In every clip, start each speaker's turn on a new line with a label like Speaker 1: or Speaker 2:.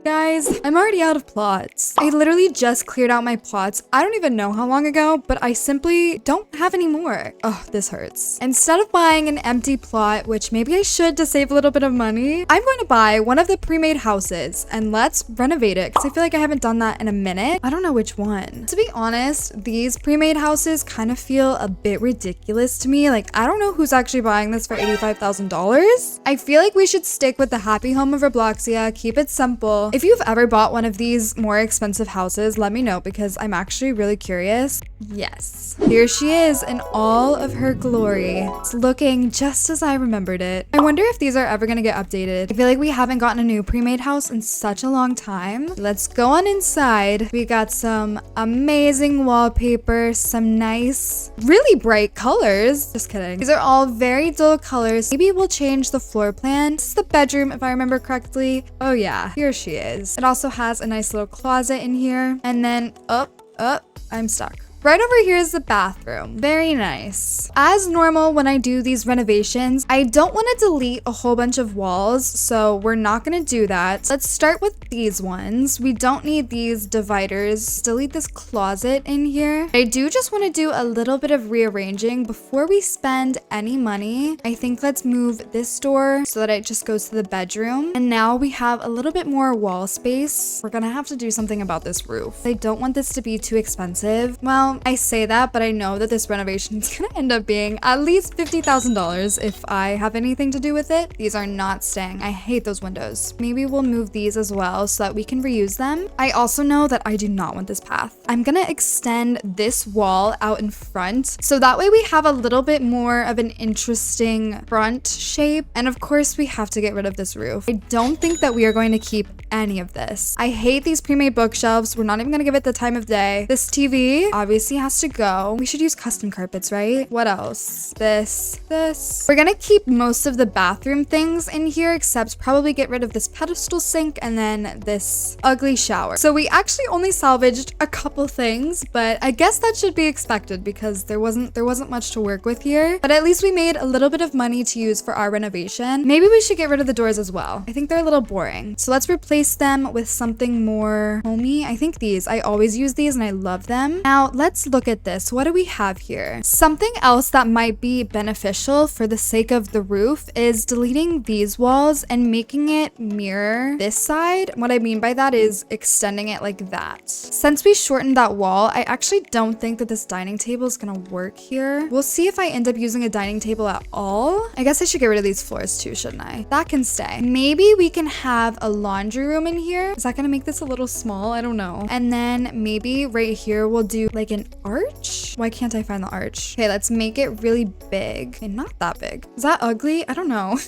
Speaker 1: Guys, I'm already out of plots. I literally just cleared out my plots. I don't even know how long ago, but I simply don't have any more. Oh, this hurts. Instead of buying an empty plot, which maybe I should to save a little bit of money, I'm going to buy one of the pre-made houses and let's renovate it because I feel like I haven't done that in a minute. I don't know which one. To be honest, these pre-made houses kind of feel a bit ridiculous to me. Like, I don't know who's actually buying this for $85,000. I feel like we should stick with the happy home of Robloxia, keep it simple. If you've ever bought one of these more expensive houses, let me know because I'm actually really curious. Yes, here she is in all of her glory. It's looking just as I remembered it. I wonder if these are ever gonna get updated. I feel like we haven't gotten a new pre-made house in such a long time. Let's go on inside. We got some amazing wallpaper, some nice, really bright colors. Just kidding. These are all very dull colors. Maybe we'll change the floor plan. This is the bedroom if I remember correctly. Oh yeah, here she is. It also has a nice little closet in here. And then, I'm stuck. Right over here is the bathroom. Very nice. As normal, when I do these renovations, I don't want to delete a whole bunch of walls, so we're not going to do that. Let's start with these ones. We don't need these dividers. Delete this closet in here. I do just want to do a little bit of rearranging before we spend any money. I think let's move this door so that it just goes to the bedroom. And now we have a little bit more wall space. We're going to have to do something about this roof. I don't want this to be too expensive. Well, I say that, but I know that this renovation is gonna end up being at least $50,000 if I have anything to do with it. These are not staying. I hate those windows. Maybe we'll move these as well so that we can reuse them. I also know that I do not want this path. I'm gonna extend this wall out in front so that way we have a little bit more of an interesting front shape. And of course, we have to get rid of this roof. I don't think that we are going to keep any of this. I hate these pre-made bookshelves. We're not even gonna give it the time of day. This TV obviously has to go. We should use custom carpets, right? What else? This. We're gonna keep most of the bathroom things in here, except probably get rid of this pedestal sink and then this ugly shower. So we actually only salvaged a couple things, but I guess that should be expected because there wasn't much to work with here. But at least we made a little bit of money to use for our renovation. Maybe we should get rid of the doors as well. I think they're a little boring. So let's replace them with something more homey. I think these. I always use these and I love them. Now let's look at this. What do we have here? Something else that might be beneficial for the sake of the roof is deleting these walls and making it mirror this side. What I mean by that is extending it like that. Since we shortened that wall, I actually don't think that this dining table is gonna work here. We'll see if I end up using a dining table at all. I guess I should get rid of these floors too, shouldn't I? That can stay. Maybe we can have a laundry room in here. Is that gonna make this a little small? I don't know. And then maybe right here we'll do like an arch. Why can't I find the arch? Okay, let's make it really big. Okay, not that big. Is that ugly? I don't know.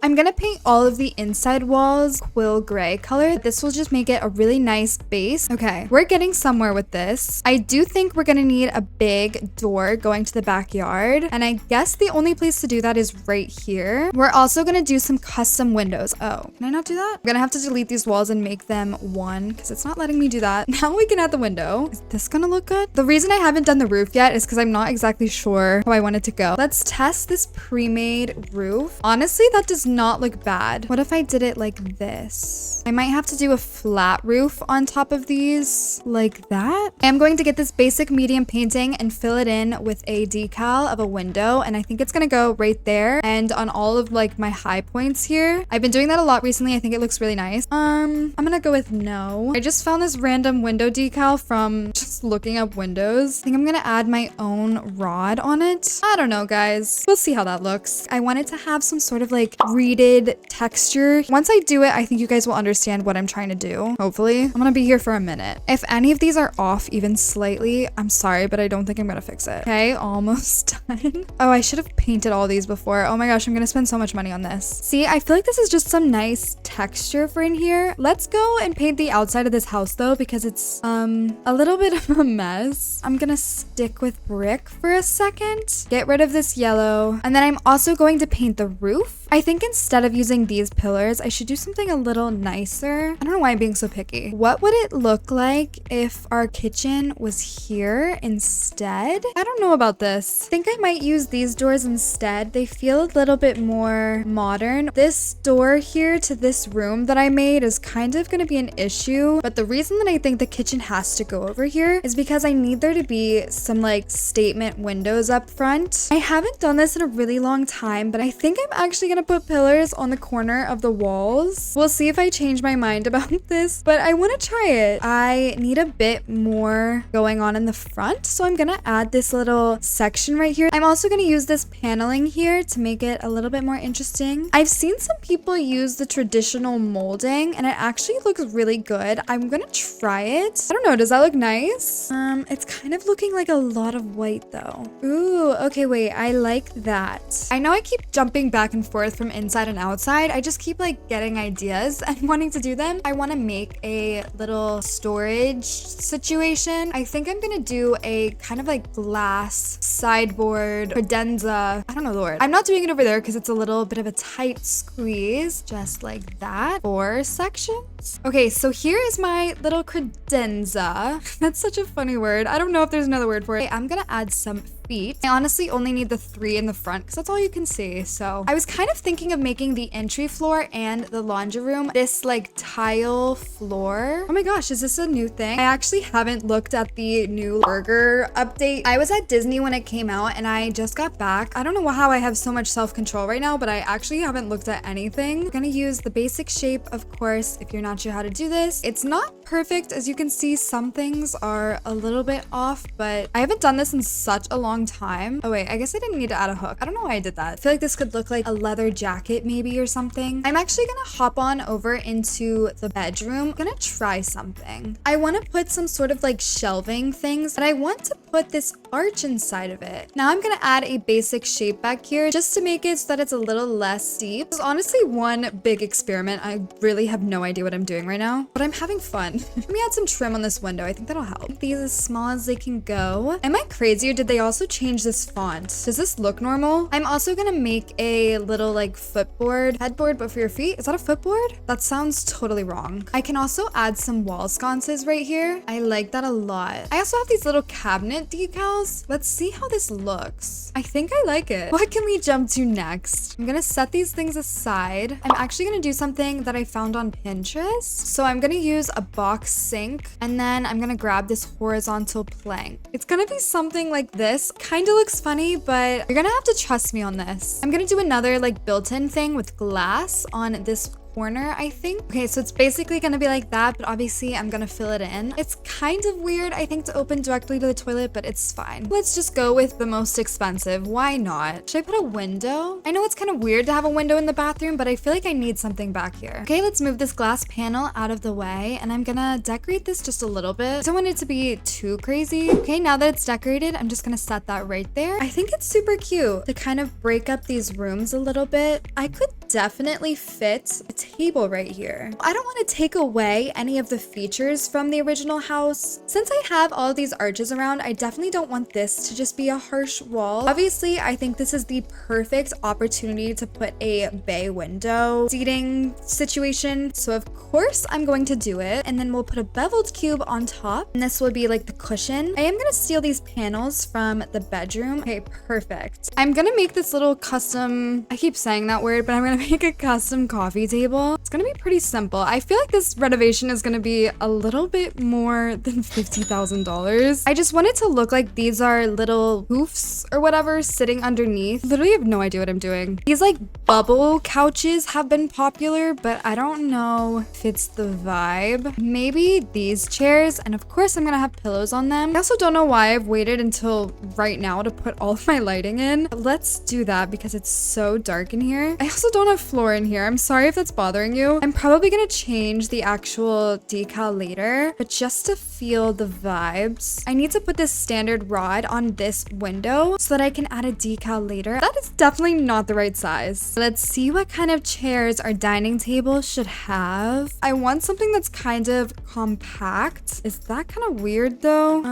Speaker 1: I'm gonna paint all of the inside walls quill gray color. This will just make it a really nice base. Okay, we're getting somewhere with this. I do think we're gonna need a big door going to the backyard. And I guess the only place to do that is right here. We're also gonna do some custom windows. Oh, can I not do that? I'm gonna have to delete these walls and make them one because it's not letting me do that. Now we can add the window. Is this gonna look good? The reason I haven't done the roof yet is because I'm not exactly sure how I want it to go. Let's test this pre-made roof. Honestly, that does not look bad. What if I did it like this? I might have to do a flat roof on top of these like that. I'm going to get this basic medium painting and fill it in with a decal of a window. And I think it's gonna go right there and on all of like my high points here. I've been doing that a lot recently. I think it looks really nice. I'm gonna go with no. I just found this random window decal from just looking up windows. I think I'm gonna add my own rod on it. I don't know, guys. We'll see how that looks. I want it to have some sort of like reeded texture. Once I do it, I think you guys will understand what I'm trying to do. Hopefully. I'm gonna be here for a minute. If any of these are off even slightly, I'm sorry, but I don't think I'm gonna fix it. Okay, almost done. Oh, I should have painted all these before. Oh my gosh, I'm gonna spend so much money on this. See, I feel like this is just some nice texture for in here. Let's go and paint the outside of this house though, because it's a little bit of a mess. I'm gonna stick with brick for a second. Get rid of this yellow. And then I'm also going to paint the roof. I think instead of using these pillars, I should do something a little nicer. I don't know why I'm being so picky. What would it look like if our kitchen was here instead? I don't know about this. I think I might use these doors instead. They feel a little bit more modern. This door here to this room that I made is kind of going to be an issue, but the reason that I think the kitchen has to go over here is because I need there to be some like statement windows up front. I haven't done this in a really long time, but I think I'm actually going to put pillars on the corner of the walls. We'll see if I change my mind about this, but I want to try it. I need a bit more going on in the front, so I'm going to add this little section right here. I'm also going to use this paneling here to make it a little bit more interesting. I've seen some people use the traditional molding and it actually looks really good. I'm going to try it. I don't know. Does that look nice? It's kind of looking like a lot of white though. Ooh, okay, wait. I like that. I know I keep jumping back and forth from inside and outside. I just keep like getting ideas and wanting to do them. I want to make a little storage situation. I think I'm going to do a kind of like glass sideboard credenza. I don't know the word. I'm not doing it over there because it's a little bit of a tight squeeze. Just like that. 4 sections. Okay, so here is my little credenza. That's such a funny word. I don't know if there's another word for it. I'm gonna add some feet. I honestly only need the 3 in the front because that's all you can see. So I was kind of thinking of making the entry floor and the laundry room this like tile floor. Oh my gosh, is this a new thing? I actually haven't looked at the new burger update. I was at Disney when it came out and I just got back. I don't know how I have so much self-control right now, but I actually haven't looked at anything. I'm gonna use the basic shape, of course, if you're not sure how to do this. It's not perfect. As you can see, some things are a little bit off, but I haven't done this in such a long time. Oh wait, I guess I didn't need to add a hook. I don't know why I did that. I feel like this could look like a leather jacket maybe or something. I'm actually gonna hop on over into the bedroom. I'm gonna try something. I want to put some sort of like shelving things, but I want to put this arch inside of it. Now I'm gonna add a basic shape back here just to make it so that it's a little less steep. It's honestly one big experiment. I really have no idea what I'm doing right now, but I'm having fun. Let me add some trim on this window. I think that'll help. Make these as small as they can go. Am I crazy or did they also change this font? Does this look normal? I'm also gonna make a little like footboard, headboard, but for your feet. Is that a footboard? That sounds totally wrong. I can also add some wall sconces right here. I like that a lot. I also have these little cabinet decals. Let's see how this looks. I think I like it. What can we jump to next? I'm gonna set these things aside. I'm actually gonna do something that I found on Pinterest. So I'm gonna use a box sink and then I'm gonna grab this horizontal plank. It's gonna be something like this. Kind of looks funny, but you're gonna have to trust me on this. I'm gonna do another like built-in thing with glass on this corner, I think. Okay, so it's basically gonna be like that, but obviously I'm gonna fill it in. It's kind of weird, I think, to open directly to the toilet, but it's fine. Let's just go with the most expensive. Why not? Should I put a window? I know it's kind of weird to have a window in the bathroom, but I feel like I need something back here. Okay, let's move this glass panel out of the way, and I'm gonna decorate this just a little bit. I don't want it to be too crazy. Okay, now that it's decorated, I'm just gonna set that right there. I think it's super cute to kind of break up these rooms a little bit. I could definitely fit a table right here. I don't want to take away any of the features from the original house. Since I have all these arches around, I definitely don't want this to just be a harsh wall. Obviously, I think this is the perfect opportunity to put a bay window seating situation. So of course I'm going to do it. And then we'll put a beveled cube on top. And this will be like the cushion. I am going to steal these panels from the bedroom. Okay, perfect. I'm going to make this little custom, I keep saying that word, but I'm going to make a custom coffee table. It's gonna be pretty simple. I feel like this renovation is gonna be a little bit more than $50,000. I just want it to look like these are little hoofs or whatever sitting underneath. Literally have no idea what I'm doing. These like bubble couches have been popular, but I don't know if it's the vibe. Maybe these chairs, and of course I'm gonna have pillows on them. I also don't know why I've waited until right now to put all of my lighting in. Let's do that because it's so dark in here. I also don't have floor in here. I'm sorry if that's bothering you. I'm probably gonna change the actual decal later, but just to feel the vibes, I need to put this standard rod on this window so that I can add a decal later. That is definitely not the right size. Let's see what kind of chairs our dining table should have. I want something that's kind of compact. Is that kind of weird though?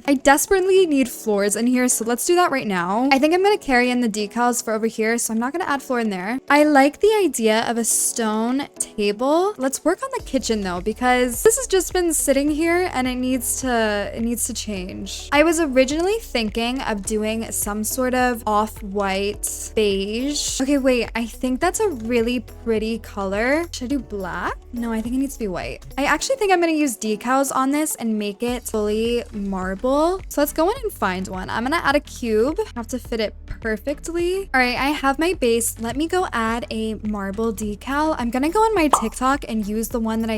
Speaker 1: I desperately need floors in here, so let's do that right now. I think I'm gonna carry in the decals for over here, so I'm not gonna add floor in there. I like the idea of a stone table. Let's work on the kitchen though, because this has just been sitting here and it needs to change. I was originally thinking of doing some sort of off-white beige. Okay, wait, I think that's a really pretty color. Should I do black? No, I think it needs to be white. I actually think I'm gonna use decals on this and make it fully marble. So let's go in and find one. I'm gonna add a cube. I have to fit it perfectly. All right, I have my base. Let me go add a marble decal. I'm gonna go on my TikTok and use the one that I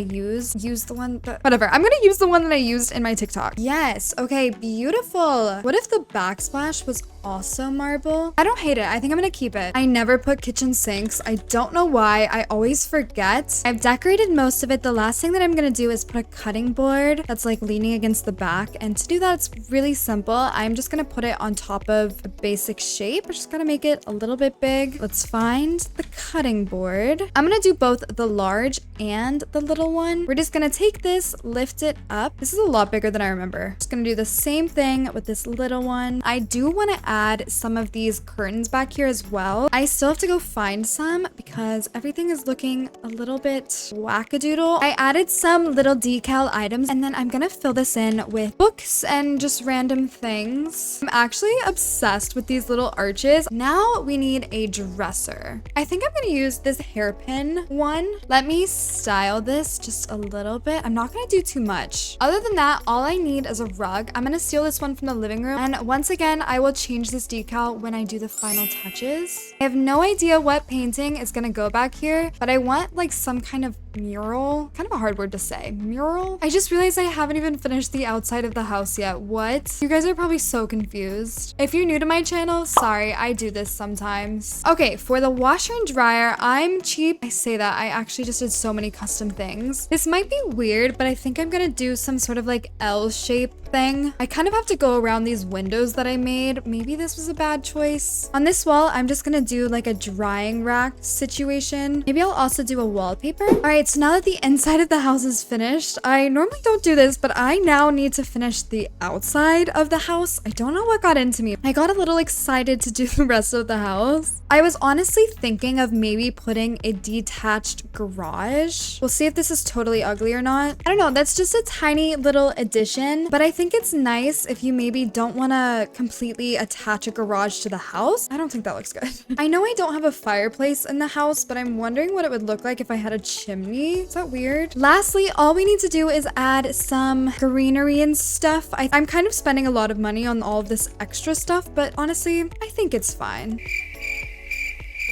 Speaker 1: whatever. I'm gonna use the one that I used in my TikTok. Yes, okay, beautiful. What if the backsplash was also marble? I don't hate it. I think I'm gonna keep it. I never put kitchen sinks. I don't know why. I always forget. I've decorated most of it. The last thing that I'm gonna do is put a cutting board that's like leaning against the back. And to do that, it's really simple. I'm just gonna put it on top of a basic shape. We're just gonna make it a little bit big. Let's find the cutting board. I'm gonna do both the large and the little one. We're just gonna take this, lift it up. This is a lot bigger than I remember. Just gonna do the same thing with this little one. I do wanna add some of these curtains back here as well. I still have to go find some because everything is looking a little bit wackadoodle. I added some little decal items and then I'm gonna fill this in with books and just random things. I'm actually obsessed with these little arches. Now we need a dresser. I think I'm gonna use this hairpin one. Let me style this just a little bit. I'm not gonna do too much. Other than that, all I need is a rug. I'm gonna steal this one from the living room. And once again, I will change this decal when I do the final touches. I have no idea what painting is gonna go back here, but I want like some kind of mural. Kind of a hard word to say. Mural? I just realized I haven't even finished the outside of the house yet. What? You guys are probably so confused. If you're new to my channel, sorry, I do this sometimes. Okay, for the washer and dryer, I'm cheap. I say that, I actually just did so many custom things. This might be weird, but I think I'm gonna do some sort of like L shape thing. I kind of have to go around these windows that I made. Maybe this was a bad choice. On this wall, I'm just gonna do like a drying rack situation. Maybe I'll also do a wallpaper. All right, so now that the inside of the house is finished, I normally don't do this, but I now need to finish the outside of the house. I don't know what got into me. I got a little excited to do the rest of the house. I was honestly thinking of maybe putting a detached garage. We'll see if this is totally ugly or not. I don't know, that's just a tiny little addition, but I think it's nice if you maybe don't want to completely attach a garage to the house. I don't think that looks good. I know I don't have a fireplace in the house, but I'm wondering what it would look like if I had a chimney. Is that weird? Lastly, all we need to do is add some greenery and stuff. I'm kind of spending a lot of money on all of this extra stuff, but honestly, I think it's fine.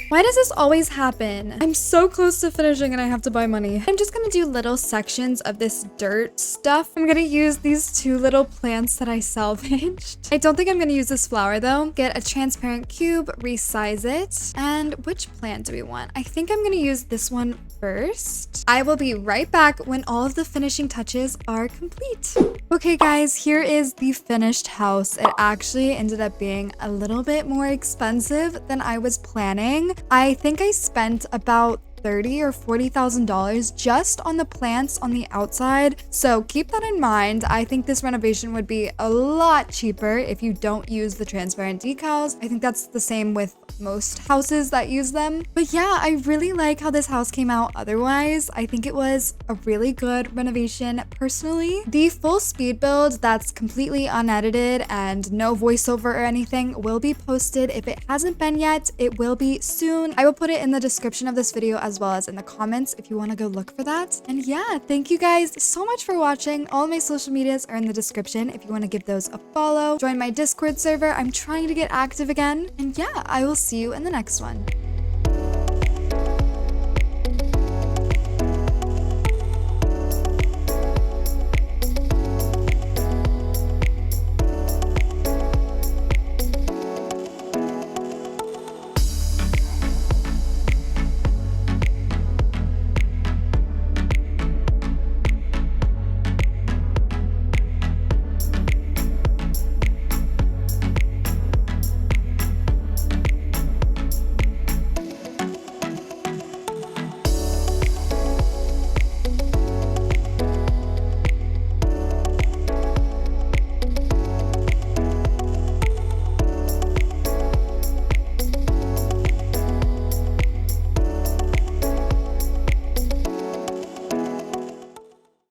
Speaker 1: Why does this always happen? I'm so close to finishing and I have to buy money. I'm just gonna do little sections of this dirt stuff. I'm gonna use these two little plants that I salvaged. I don't think I'm gonna use this flower though. Get a transparent cube, resize it. And which plant do we want? I think I'm gonna use this one first. I will be right back when all of the finishing touches are complete. Okay guys, here is the finished house. It actually ended up being a little bit more expensive than I was planning. I think I spent about $30,000 or $40,000 just on the plants on the outside. So keep that in mind. I think this renovation would be a lot cheaper if you don't use the transparent decals. I think that's the same with most houses that use them. But yeah, I really like how this house came out otherwise. I think it was a really good renovation personally. The full speed build that's completely unedited and no voiceover or anything will be posted. If it hasn't been yet, it will be soon. I will put it in the description of this video as well as in the comments if you want to go look for that. And yeah, thank you guys so much for watching. All my social medias are in the description if you want to give those a follow. Join my Discord server. I'm trying to get active again. And yeah, I will see you in the next one.